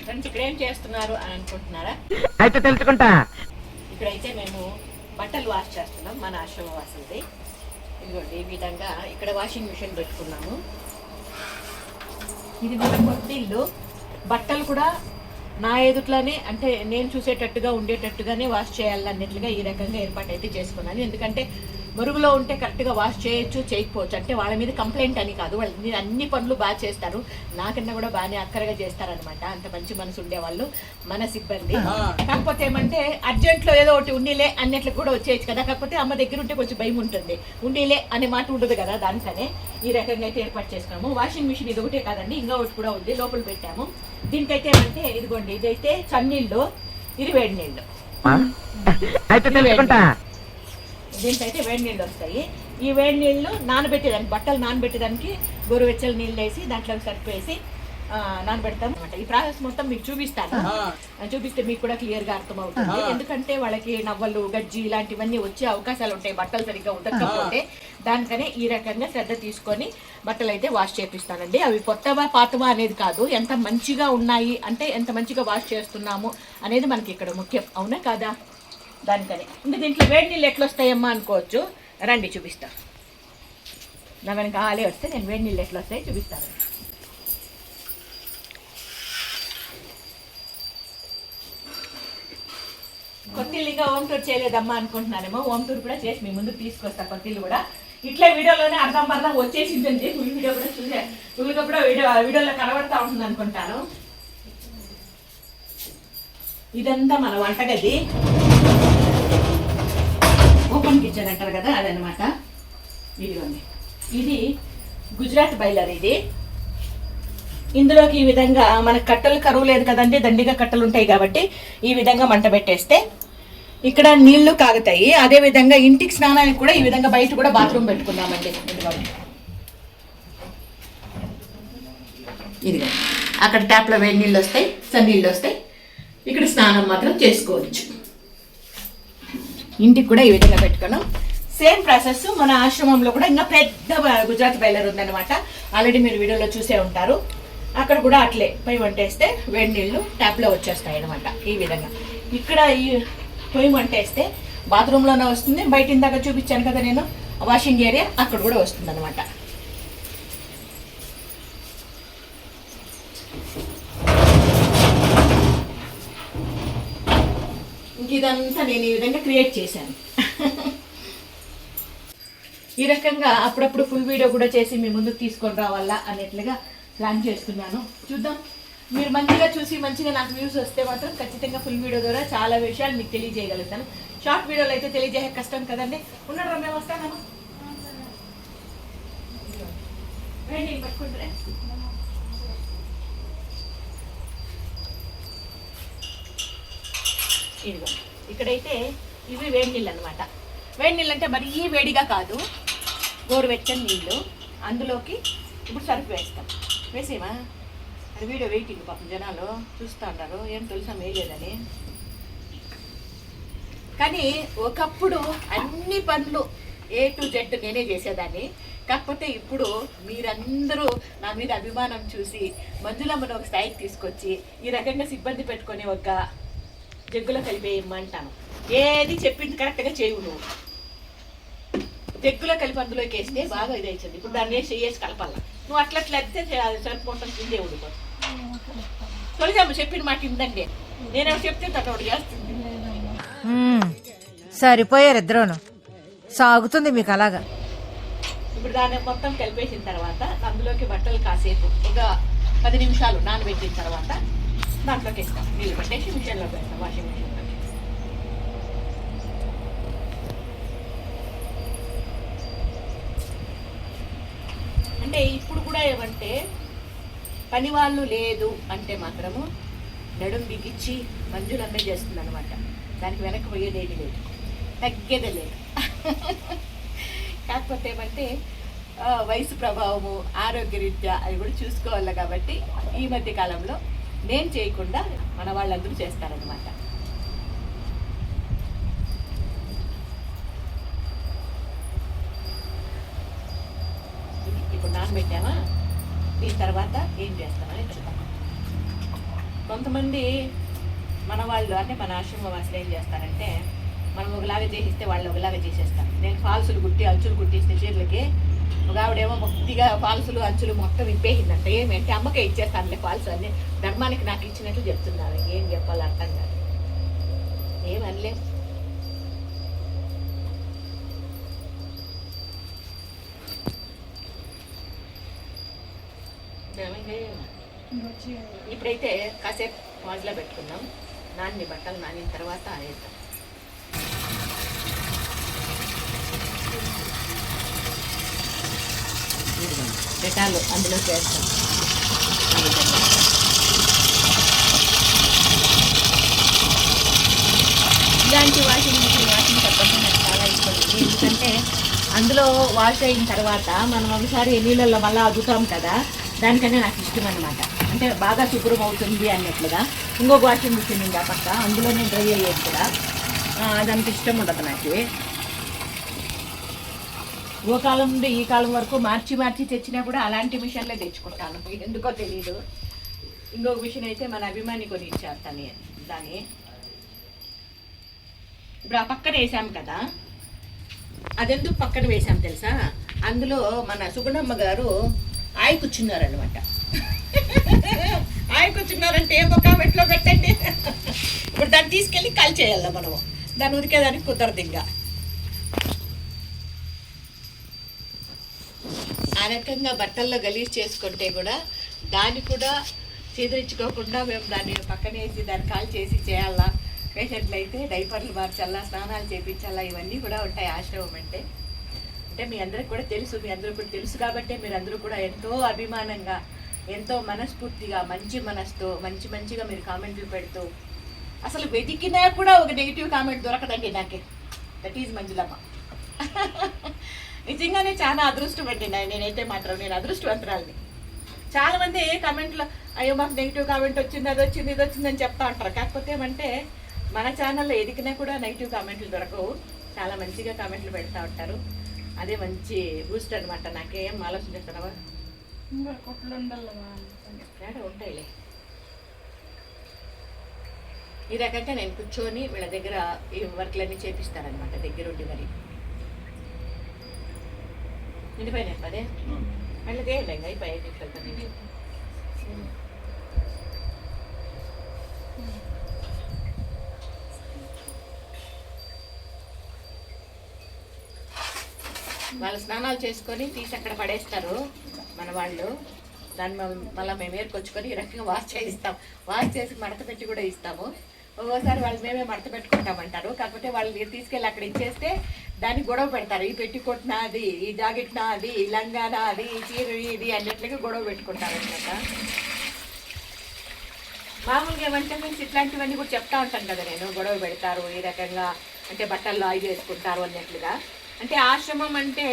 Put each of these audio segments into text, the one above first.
Friends ఇక్కడ ఏం చేస్తున్నారు అని అనుకుంటున్నారా? అయితే తెలుసుకుంటా. ఇక్కడైతే మేము బట్టలు వాష్ చేస్తున్నాం మన ఆశ్రమ వాసులది. ఇదిగోండి ఈ విధంగా ఇక్కడ వాషింగ్ మిషన్ పెట్టుకున్నాము. ఇది మన కొత్త ఇల్లు. బట్టలు కూడా నా ఎదుట్లోనే అంటే నేను చూసేటట్టుగా ఉండేటట్టుగానే వాష్ చేయాలన్నట్లుగా ఈ రకంగా ఏర్పాటు అయితే చేసుకున్నాను. ఎందుకంటే మురుగులో ఉంటే కరెక్ట్గా వాష్ చేయొచ్చు చేయకపోవచ్చు, అంటే వాళ్ళ మీద కంప్లైంట్ అని కాదు, వాళ్ళ మీద అన్ని పనులు బాగా చేస్తారు, నాకన్నా కూడా బాగానే అక్కరగా చేస్తారనమాట. అంత మంచి మనసు ఉండేవాళ్ళు మన సిబ్బంది. కాకపోతే ఏమంటే అర్జెంట్లో ఏదో ఒకటి ఉండిలే అన్నట్లు కూడా వచ్చేయచ్చు కదా, కాకపోతే అమ్మ దగ్గర ఉంటే కొంచెం భయం ఉంటుంది, ఉండిలే అనే మాట ఉండదు కదా, దానికనే ఈ రకంగా అయితే ఏర్పాటు చేసుకున్నాము. వాషింగ్ మిషన్ ఇది ఒకటే కాదండి, ఇంకా ఒకటి కూడా ఉంది, లోపల పెట్టాము. దీనికైతే ఏమంటే ఇదిగోండి, ఇదైతే చన్నీళ్ళు, ఇది వేడి నీళ్ళు. దీనికైతే వేడి నీళ్ళు వస్తాయి. ఈ వేడి నీళ్ళు నానబెట్టేదానికి, బట్టలు నానబెట్టేదానికి గోరువెచ్చల నీళ్ళు వేసి దాంట్లో సరిపేసి నానబెడతాం అనమాట. ఈ ప్రాసెస్ మొత్తం మీకు చూపిస్తాను, చూపిస్తే మీకు కూడా క్లియర్గా అర్థమవుతుంది. ఎందుకంటే వాళ్ళకి నవ్వలు గజ్జి ఇలాంటివన్నీ వచ్చే అవకాశాలు ఉంటాయి బట్టలు సరిగ్గా ఉతకకపోతే. దానికనే ఈ రకంగా శ్రద్ధ తీసుకొని బట్టలు అయితే వాష్ చేపిస్తానండి. అవి కొత్తవా పాతవా అనేది కాదు, ఎంత మంచిగా ఉన్నాయి అంటే ఎంత మంచిగా వాష్ చేస్తున్నాము అనేది మనకి ఇక్కడ ముఖ్యం, అవునా కాదా? దానికని ఇంకా దీంట్లో వేడి నీళ్ళు ఎట్లా వస్తాయమ్మా అనుకోవచ్చు, రండి చూపిస్తా. నా వెనక ఆలే వస్తే నేను వేడి నీళ్ళు ఎట్లా వస్తాయో చూపిస్తాను. కొత్తిల్లు ఇంకా హోమ్ టూర్ చేయలేదమ్మా అనుకుంటున్నానేమో, హోమ్ టూర్ కూడా చేసి మీ ముందుకు తీసుకొస్తా. కొత్తిల్లు కూడా ఇట్లా వీడియోలోనే అర్థం పర్థం వచ్చేసిందండి. ఫుల్ వీడియో కూడా చూసే ఫుల్గా కూడా వీడియోలో కనబడతా ఉంటుంది అనుకుంటాను. ఇదంతా మన వంటగది, ఓపెన్ కిచెన్ అంటారు కదా అదనమాట. ఇదిగోండి, ఇది గుజరాత్ బాయిలర్. ఇది ఇందులోకి ఈ విధంగా మనకు కట్టెలు కరువు లేదు కదండి, దండిగా కట్టెలు ఉంటాయి కాబట్టి ఈ విధంగా మంట పెట్టేస్తే ఇక్కడ నీళ్లు కాగుతాయి. అదే విధంగా ఇంటికి స్నానానికి కూడా ఈ విధంగా బయట కూడా బాత్రూమ్ పెట్టుకున్నామండి. ఇదిగో అక్కడ ట్యాప్లో వేడి నీళ్ళు వస్తాయి, సన్నీళ్ళు వస్తాయి, ఇక్కడ స్నానం మాత్రం చేసుకోవచ్చు. ఇంటికి కూడా ఈ విధంగా పెట్టుకున్నాం. సేమ్ ప్రాసెస్ మన ఆశ్రమంలో కూడా ఇంకా పెద్ద గుజరాత్ బాయిలర్ ఉందన్నమాట. ఆల్రెడీ మీరు వీడియోలో చూసే ఉంటారు. అక్కడ కూడా అట్లే పొయ్యి వంటేస్తే వేడి నీళ్ళు ట్యాప్లో వచ్చేస్తాయి అనమాట. ఈ విధంగా ఇక్కడ ఈ పొయ్యి వంటేస్తే బాత్రూంలోనే వస్తుంది, బయట ఇందాక చూపించాను కదా నేను వాషింగ్ ఏరియా, అక్కడ కూడా వస్తుంది అనమాట. ఇదంతా నేను ఈ విధంగా క్రియేట్ చేశాను. ఈ రకంగా అప్పుడప్పుడు ఫుల్ వీడియో కూడా చేసి మీ ముందుకు తీసుకొని రావాలా అనేట్లుగా ప్లాన్ చేస్తున్నాను. చూద్దాం, మీరు మంచిగా చూసి మంచిగా నాకు వ్యూస్ వస్తే మాత్రం ఖచ్చితంగా ఫుల్ వీడియో ద్వారా చాలా విషయాలు మీకు తెలియజేయగలుగుతాను. షార్ట్ వీడియోలో అయితే తెలియజేయ కష్టం కదండి. ఉన్నాడు మేము వస్తాను పట్టుకుంటారే. ఇదిగో ఇక్కడైతే ఇవి వేడి నీళ్ళు అనమాట. వేడి నీళ్ళు అంటే మరి ఈ వేడిగా కాదు, గోరువెచ్చని నీళ్ళు. అందులోకి ఇప్పుడు సరుకు వేస్తాం. వేసేమా? అది వీడియో వెయిటింగ్, పాపం జనాలు చూస్తూ ఉంటారు, ఏం తెలుసా వేయలేదని. కానీ ఒకప్పుడు అన్ని పనులు A to Z నేనే చేసేదాన్ని. కాకపోతే ఇప్పుడు మీరందరూ నా మీద అభిమానం చూసి మంజులమ్మను ఒక స్థాయికి తీసుకొచ్చి ఈ రకంగా సిబ్బంది పెట్టుకొని ఒక జగ్గులో కలిపేయమంటాను. ఏది చెప్పింది కరెక్ట్గా చేయవు నువ్వు. జగ్గులో కలిపి అందులోకి వేస్తే బాగా ఇది అవుతుంది. ఇప్పుడు దాన్ని వేసి కలపాల. నువ్వు అట్లా అయితే సరిపోవటం కిందే ఉండిపో. తొలిజమ్మ చెప్పిన మాట ఇందండి, నేనేమో చెప్తే తగ్గ చేస్తుంది. సరిపోయారు ఇద్దరును, సాగుతుంది మీకు అలాగా. ఇప్పుడు దాన్ని మొత్తం కలిపేసిన తర్వాత అందులోకి బట్టలు కాసేపు ఒక 10 నిమిషాలు నానబెట్టిన తర్వాత దాంట్లోకి వేస్తాం. నీళ్ళు పెట్టేసి మిషన్లో పెడతాం, వాషింగ్ మిషన్లో. అంటే ఇప్పుడు కూడా ఏమంటే పని వాళ్ళు లేదు అంటే మాత్రము నడుం బిగించి మంజులమ్మే చేస్తుంది అనమాట. దానికి వెనక్కి పోయేదేది లేదు, తగ్గేదే లేదు. కాకపోతే ఏమంటే వయసు ప్రభావము, ఆరోగ్యరీత్యా అవి కూడా చూసుకోవాలి కాబట్టి ఈ మధ్య కాలంలో నేను చేయకుండా మన వాళ్ళందరూ చేస్తారనమాట. ఇప్పుడు నానబెట్టామా, దీని తర్వాత ఏం చేస్తామని చెప్తాం. కొంతమంది మన వాళ్ళు అంటే మన ఆశ్రమ వాసులు ఏం చేస్తారంటే మనం ఒకలాగా చేసిస్తే వాళ్ళు ఒకలాగా చేసేస్తారు. నేను ఫాల్సులు కుట్టి అంచులు కుట్టిస్తే చీరలకి ఒక ఆవిడేమో మొత్తిగా ఫాల్సులు అంచులు మొత్తం విప్పేసిందంట. ఏమంటే అమ్మకే ఇచ్చేస్తానులే ఫాల్స్ అన్ని ధర్మానికి నాకు ఇచ్చినట్లు చెప్తున్నారు. ఏం చెప్పాలి అర్థం కాదు, ఏమనలేం. ఇప్పుడైతే కాసేపు వాజ్లో పెట్టుకుందాం. నాన్ని బట్టలు నానిన తర్వాత వేద్దాం. డెటాలు అందులో వేస్తాం. ఇలాంటి వాషింగ్ చెప్పండి నాకు చాలా ఇష్టం. ఎందుకంటే అందులో వాష్ అయిన తర్వాత మనం ఒకసారి నీళ్ళల్లో మళ్ళీ అదుతాం కదా, దానికన్నా నాకు ఇష్టం అనమాట. అంటే బాగా శుభ్రం అవుతుంది అన్నట్లుగా. ఇంకొక వాషింగ్ మిషన్ ఉంది ఆ పక్క, అందులోనే డ్రై అయ్యేది కూడా. దానికి ఇష్టం ఉండదు నాకు. ఓ కాలం నుండి ఈ కాలం వరకు మార్చి మార్చి తెచ్చినా కూడా అలాంటి మిషన్లే తెచ్చుకుంటాను, ఎందుకో తెలీదు. ఇంకొక మిషన్ అయితే మన అభిమాని కొని ఇచ్చారు దాన్ని. ఇప్పుడు ఆ పక్కన వేసాం కదా, అదెందుకు పక్కన వేసాం తెలుసా? అందులో మన సుగుణమ్మ గారు ఆయి కూర్చున్నారనమాట. ఆయి కూర్చున్నారంటే ఏమో కామెంట్లో పెట్టండి. ఇప్పుడు దాన్ని తీసుకెళ్ళి కాల్ చేయాలి మనము, దాన్ని ఉరికేదానికి కుదరదు. ఇంకా ఆ రకంగా బట్టల్లో గలీజ్ చేసుకుంటే కూడా దాన్ని కూడా చీదరించుకోకుండా మేము దాన్ని పక్కన వేసి దాన్ని కాల్ చేసి చేయాలా. పేషెంట్లు అయితే డైపర్లు మార్చాలా, స్నానాలు చేయించాలా, ఇవన్నీ కూడా ఉంటాయి ఆశ్రమం అంటే. అంటే మీ అందరికి కూడా తెలుసు, మీ అందరూ కూడా తెలుసు కాబట్టే మీరు అందరూ కూడా ఎంతో అభిమానంగా, ఎంతో మనస్ఫూర్తిగా, మంచి మనసుతో మంచిగా మీరు కామెంట్లు పెడుతూ, అసలు వెతికినా కూడా ఒక నెగిటివ్ కామెంట్ దొరకదండి నాకే. That is Manjulamma. నిజంగానే చాలా అదృష్టం అండి. నేనైతే మాత్రం నేను అదృష్టవంతురాలని. చాలా మంది ఏ కామెంట్లో అయ్యో మాకు నెగిటివ్ కామెంట్ వచ్చింది, అది వచ్చింది, ఇది వచ్చిందని చెప్తా ఉంటారు. కాకపోతే ఏమంటే మన ఛానల్లో ఎదికినా కూడా నెగిటివ్ కామెంట్లు దొరకవు. చాలా మంచిగా కామెంట్లు పెడతా ఉంటారు. అదే మంచి బూస్ట్ అనమాట. నాకేం ఆలోచించేస్తున్నావా? ఉంటాయిలే. ఈ రకంగా నేను కూర్చొని వీళ్ళ దగ్గర ఈ వర్క్లన్నీ చేపిస్తారనమాట దగ్గరుండి. మరి నిండిపోయినాయి పదే మళ్ళీ తేయండి. ఇంకా అయిపోయి 5 నిమిషాలు 10 నిమిషాలు. వాళ్ళు స్నానాలు చేసుకొని తీసి అక్కడ పడేస్తారు మన వాళ్ళు. దాన్ని మళ్ళీ మేము ఏర్కొచ్చుకొని ఈ రకంగా వాష్ చేయిస్తాం. వాష్ చేసి మడత పెట్టి కూడా ఇస్తాము. ఒక్కోసారి వాళ్ళు మేమే మడత పెట్టుకుంటామంటారు. కాకపోతే వాళ్ళు తీసుకెళ్ళి అక్కడ ఇచ్చేస్తే దాన్ని గొడవ పెడతారు. ఈ పెట్టికోట్ నాది, ఈ జాకెట్ నాది, ఈ లంగా నాది, ఈ చీర ఇది అన్నిట్లుగా గొడవ పెట్టుకుంటారు అనమాట. మామూలుగా ఏమంటే మీన్స్ ఇట్లాంటివన్నీ కూడా చెప్తా ఉంటాను కదా నేను. గొడవ పెడతారు ఈ రకంగా, అంటే బట్టల్లో ఆయి చేసుకుంటారు అన్నట్లుగా. అంటే ఆశ్రమం అంటే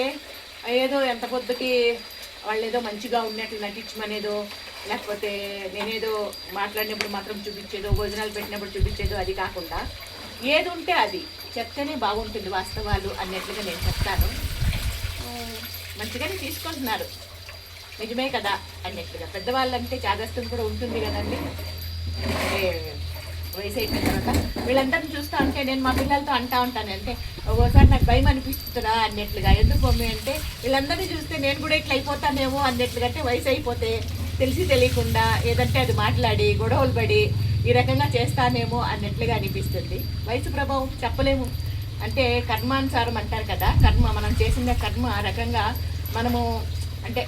ఏదో ఎంత పొద్దుకి వాళ్ళు ఏదో మంచిగా ఉన్నట్లు నటించమనేదో, లేకపోతే నేనేదో మాట్లాడినప్పుడు మాత్రం చూపించేదో, భోజనాలు పెట్టినప్పుడు చూపించేదో అది కాకుండా ఏది ఉంటే అది చెప్తేనే బాగుంటుంది వాస్తవాలు అన్నట్లుగా నేను చెప్తాను. మంచిగానే తీసుకుంటున్నారు, నిజమే కదా అన్నట్లుగా. పెద్దవాళ్ళంటే చాదస్తం కూడా ఉంటుంది కదండి. అంటే వయసు అయిపోయిన తర్వాత వీళ్ళందరినీ చూస్తూ ఉంటే నేను మా పిల్లలతో అంటా ఉంటాను. అంటే ఒక్కోసారి నాకు భయం అనిపిస్తుందా అన్నట్లుగా. ఎందుకు మమ్మీ అంటే వీళ్ళందరినీ చూస్తే నేను కూడా ఇట్లా అయిపోతానేమో అన్నట్లుగా. అంటే వయసు అయిపోతే తెలిసి తెలియకుండా ఏదంటే అది మాట్లాడి గొడవలు పడి ఈ రకంగా చేస్తానేమో అన్నట్లుగా అనిపిస్తుంది. వయసు ప్రభావం చెప్పలేము. అంటే కర్మానుసారం అంటారు కదా, కర్మ మనం చేసిన కర్మ ఆ రకంగా మనము అంటే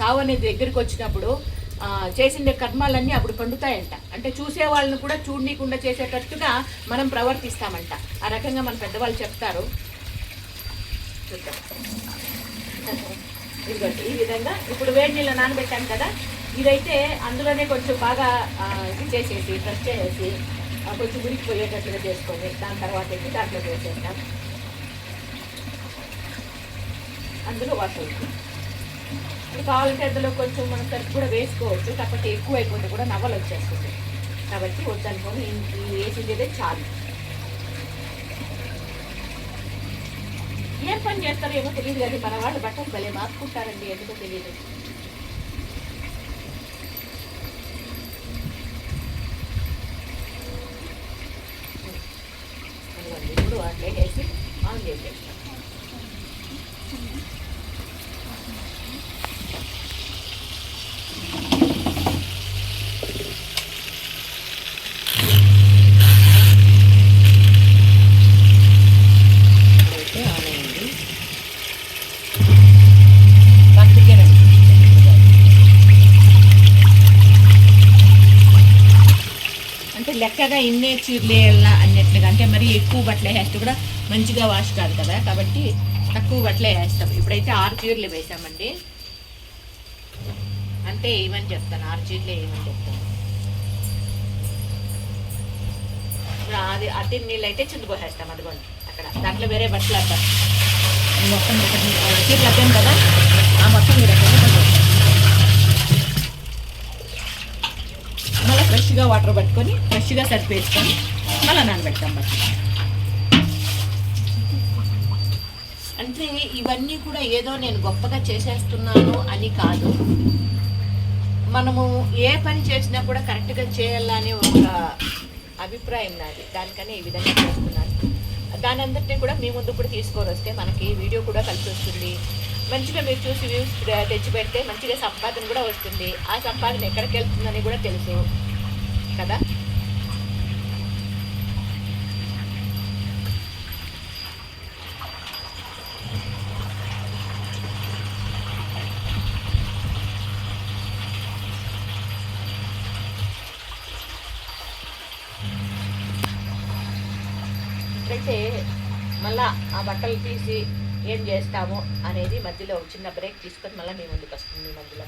సావు అనేది దగ్గరికి వచ్చినప్పుడు చేసిన కర్మాలన్నీ అప్పుడు పండుతాయంట. అంటే చూసే వాళ్ళని కూడా చూడనీయకుండా చేసేటట్టుగా మనం ప్రవర్తిస్తామంట. ఆ రకంగా మన పెద్దవాళ్ళు చెప్తారు. చూద్దాం. ఇదిగోండి ఈ విధంగా ఇప్పుడు వేడి నీళ్ళు నానబెట్టాను కదా, ఇదైతే అందులోనే కొంచెం బాగా ఇది చేసేసి ప్రెస్ చేసేసి కొంచెం ఉడికిపోయేటట్లుగా చేసుకొని దాని తర్వాత అయితే దాంట్లో వేసేస్తాం. అందులో వాష్ అవుతుంది. ఇప్పుడు కావాలంటే అందులో కొంచెం మనం సరుకు కూడా వేసుకోవచ్చు. కాకపోతే ఎక్కువ అయిపోతే కూడా నవ్వలు వచ్చేస్తుంది. కాబట్టి వద్దనుకొని వేసిందే చాలు. ఏం పని చేస్తారో ఏమో తెలియదు కానీ మన వాళ్ళు బట్టలు భలే మార్చుకుంటారండి, ఎందుకో తెలియదు. దాంట్లో వేసి ఆన్ చేసేస్తాం. అంటే లెక్కగా ఇన్నే చీరలు వేయాలా అన్నట్లుగా, అంటే మరి ఎక్కువ బట్టలు వేస్తే కూడా మంచిగా వాష్ కాదు కదా, కాబట్టి తక్కువ బట్టలే వేస్తాం. ఇప్పుడైతే 6 చీరలు వేసామండి. అంటే ఏమని చెప్తాను, 6 చీరలు ఏమని చెప్తాను. ఇప్పుడు అది అతి నీళ్ళు అయితే చిందుకోసేస్తాం. అదిగోండి అక్కడ దాంట్లో వేరే బట్టలు అంటారు. మొత్తం చీరలు అద్దాం కదా, ఆ మొత్తం మీరు మళ్ళీ ఫ్రెష్గా వాటర్ పట్టుకొని ఫ్రెష్గా సరిపేసుకొని మళ్ళీ నానబెడతాం బట్టలు. అంటే ఇవన్నీ కూడా ఏదో నేను గొప్పగా చేసేస్తున్నాను అని కాదు, మనము ఏ పని చేసినా కూడా కరెక్ట్గా చేయాలని ఒక అభిప్రాయం నాది. దానికనే ఈ విధంగా చేస్తున్నాను. దాని అందరినీ కూడా మీ ముందు కూడా తీసుకొని వస్తే మనకి వీడియో కూడా కలిసి వస్తుంది. మంచిగా మీరు చూసి వ్యూస్ తెచ్చిపెడితే మంచిగా సంపాదన కూడా వస్తుంది. ఆ సంపాదన ఎక్కడికి వెళ్తుందని కూడా తెలుసు కదా. ఇప్పుడైతే మళ్ళా ఆ బట్టలు తీసి ఏం చేస్తాము అనేది మధ్యలో చిన్న బ్రేక్ తీసుకొని మళ్ళీ మీ ముందుకు వస్తుంది. మీ మధ్యలో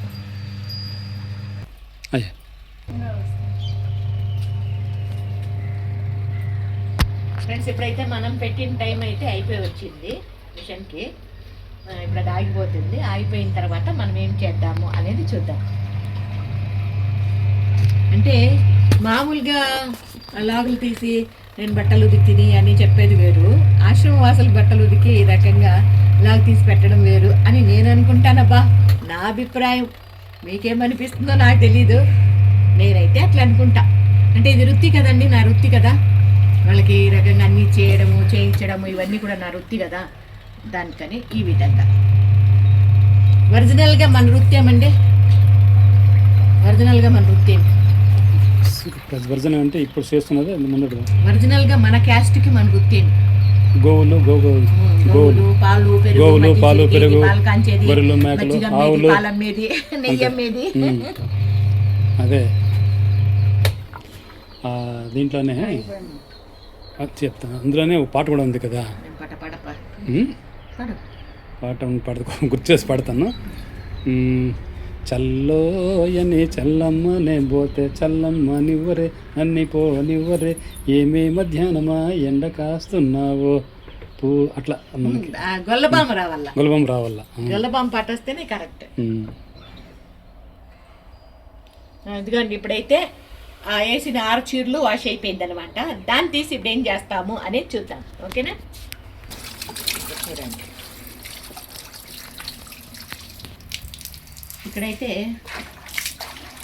ఫ్రెండ్స్, ఇప్పుడైతే మనం పెట్టిన టైం అయితే అయిపోయి వచ్చింది మిషన్కి. ఇప్పుడు అది ఆగిపోతుంది. ఆగిపోయిన తర్వాత మనం ఏం చేద్దాము అనేది చూద్దాం. అంటే మామూలుగా లాగులు తీసి నేను బట్టలు ఉతికిని అని చెప్పేది వేరు, ఆశ్రమ వాసులు బట్టలు ఉతికి ఈ రకంగా లాగు తీసి పెట్టడం వేరు అని నేను అనుకుంటానబ్బా. నా అభిప్రాయం, మీకేమనిపిస్తుందో నాకు తెలీదు. నేనైతే అట్లా అనుకుంటా. అంటే ఇది వృత్తి కదండి, నా వృత్తి కదా. వాళ్ళకి ఈ రకంగా అన్నీ చేయడము చేయించడము ఇవన్నీ కూడా నా వృత్తి కదా. దానికని ఈ విధంగా ఒరిజినల్గా మన వృత్తి ఏమండి, ఒరిజినల్గా మన వృత్తి అంటే ఇప్పుడు చేస్తున్నది ఒరిజినల్గా మన క్యాస్ట్కి మన వృత్తి గోవులు పాలు పెరుగు గొర్రెలు మేకలు ఆవులు నెయ్యి అమ్మేది. అదే దీంట్లోనే చెప్తాను. అందులోనే ఒక పాట కూడా ఉంది కదా, పాట గుర్తు చేసి పాడతాను. చల్లోయని చల్లమ్మనే పోతే చల్లమ్మ నివ్వరే అన్ని పోనివ్వరే ఏమే మధ్యాహ్నమా ఎండ కాస్తున్నావో పూ అట్లా మనకి గొల్లబామ రావాల, గొల్లబామ పాట వస్తేనే కరెక్ట్. ఎందుకండి ఇప్పుడైతే వేసిన 6 చీరలు వాష్ అయిపోయింది అనమాట. దాన్ని తీసి ఇప్పుడు ఏం చేస్తాము అనేది చూద్దాం. ఓకేనా, చూడండి. ఇక్కడైతే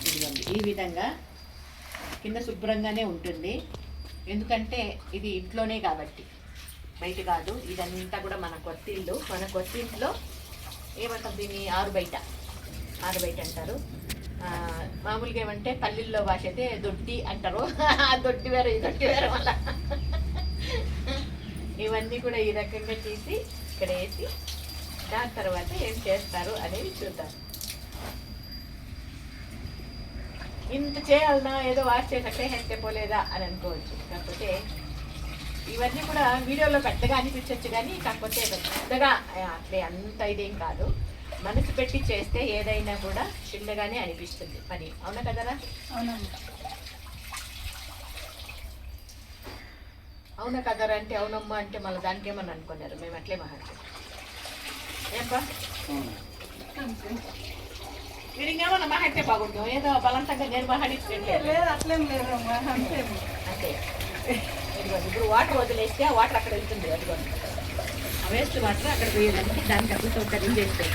ఇదిగోండి ఈ విధంగా కింద శుభ్రంగానే ఉంటుంది. ఎందుకంటే ఇది ఇంట్లోనే కాబట్టి, బయట కాదు. ఇదంతా కూడా మన కొత్త ఇల్లు. మన కొత్త ఇంట్లో ఏమంటారు దీన్ని, ఆరు బయట అంటారు. మామూలుగా ఏమంటే పల్లెల్లో భాష అయితే దొడ్డి అంటారు. ఆ దొడ్డి వేరు, ఈ దొడ్డి వేరు. వల్ల ఇవన్నీ కూడా ఈ రకంగా తీసి ఇక్కడ వేసి దాని తర్వాత ఏం చేస్తారు అనేది చూద్దాం. ఇంత చేయాలన్నా, ఏదో వాష్ చేసే హెస్ట్ అయిపోలేదా అని అనుకోవచ్చు. కాకపోతే ఇవన్నీ కూడా వీడియోలో పెద్దగా అనిపించవచ్చు, కానీ కాకపోతే పెద్దగా అట్లే అంత ఇదేం కాదు. మనసు పెట్టి చేస్తే ఏదైనా కూడా చిన్నగానే అనిపిస్తుంది పని. అవునా కదరా? అవునా కదరా అంటే అవునమ్మా అంటే మళ్ళీ దానికి ఏమని అనుకున్నారు. మేము అట్లే మాట్లాడుతాం. ఏంపా మీరు ఇంకేమన్నా మాట్లాడితే బాగుంటాం. ఏదో బలంతంగా నేను మాట్లాడించలేదు. అంతే. ఇప్పుడు వాటర్ వదిలేస్తే ఆ వాటర్ అక్కడ వెళ్తుంది. అదిగోండి ఆ వేస్ట్ వాటర్ అక్కడ వేయాలంటే దానికి అప్పుడు సౌకర్యం చేస్తాయి.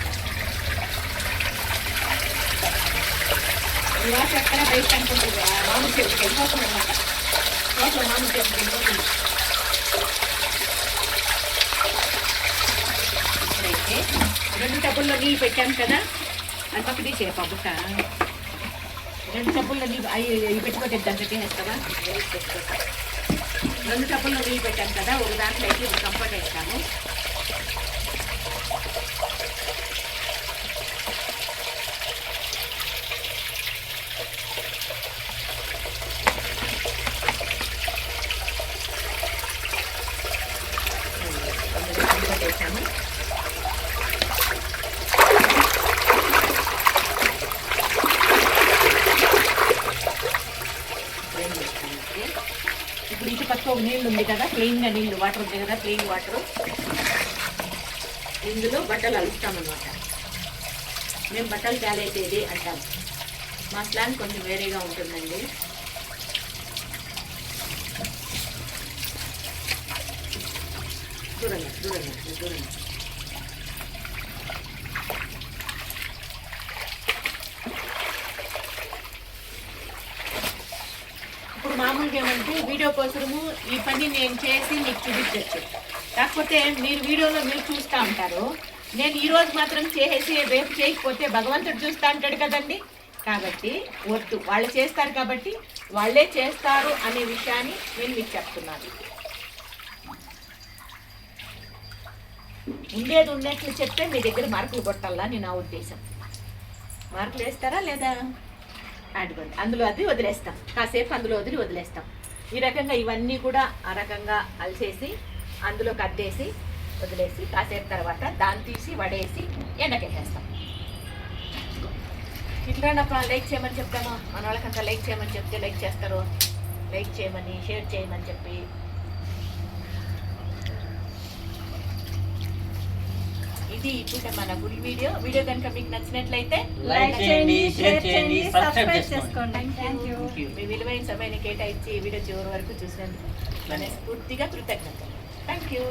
ఈ వాటర్ ఎక్కడ బయట అనుకుంటుంది. మామూలు చెప్పుకి వెళ్ళిపోతుంది అనమాట. వాటర్ మామూలు చెప్పుకి వెళ్ళిపోతుంది. చెంబుల్లో నీళ్ళు పెట్టాను కదా, అది పక్క తీసేప బుట్ట. 2 చెంబుల్లో నీళ్ళు ఇవి పెట్టుకోతే దాంట్లో వేస్తావా? 2 చెంబుల్లో నీళ్ళు పెట్టాను కదా, ఒక దాంట్లో అయితే ఇప్పుడు కంఫర్ట్ వేస్తాము. ఇప్పుడు ఇటు పక్క ఒక నీళ్ళు ఉంది కదా, ప్లెయిన్గా నీళ్ళు వాటర్ ఉంది కదా, ప్లెయిన్ వాటర్. ఇందులో బట్టలు అలుస్తామన్నమాట. మేము బట్టలు తేలేసేది అంటాం. మా స్లాంగ్ కొంచెం వేరేగా ఉంటుందండి. దూరంగా దూరంగా దూరంగా. ఇప్పుడు మామూలుగా ఏమంటే వీడియో కోసము ఈ పని నేను చేసి మీకు చూపించచ్చు. కాకపోతే మీరు వీడియోలో మీరు చూస్తూ ఉంటారు, నేను ఈరోజు మాత్రం చేసి రేపు చేయకపోతే భగవంతుడు చూస్తూ ఉంటాడు కదండి. కాబట్టి వద్దు, వాళ్ళు చేస్తారు కాబట్టి వాళ్ళే చేస్తారు అనే విషయాన్ని నేను మీకు చెప్తున్నాను. ఉండేది ఉన్నట్లు చెప్తే మీ దగ్గర మార్కులు కొట్టాలని నా ఉద్దేశం. మార్కులు వేస్తారా లేదా? అదిగోండి, అందులో అది వదిలేస్తాం, కాసేపు అందులో వదిలేస్తాం. ఈ రకంగా ఇవన్నీ కూడా ఆ రకంగా అలసేసి అందులోకి అద్దేసి వదిలేసి కాసేపు తర్వాత దాన్ని తీసి వడేసి ఎండకేసేస్తాం. ఇట్లా లైక్ చేయమని చెప్తామా? మన వాళ్ళకంతా లైక్ చేయమని చెప్తే లైక్ చేస్తారు. లైక్ చేయమని, షేర్ చేయమని చెప్పి. ఇది ఇప్పుడు మన ఫుల్ వీడియో కనుక మీకు నచ్చినట్లయితే లైక్ చేయండి, షేర్ చేయండి, సబ్స్క్రైబ్ చేసుకోండి. మీ విలువైన సమయాన్ని కేటాయించి ఈ వీడియో చివరి వరకు చూసినందుకు మనస్ఫూర్తిగా కృతజ్ఞతలు. Thank you.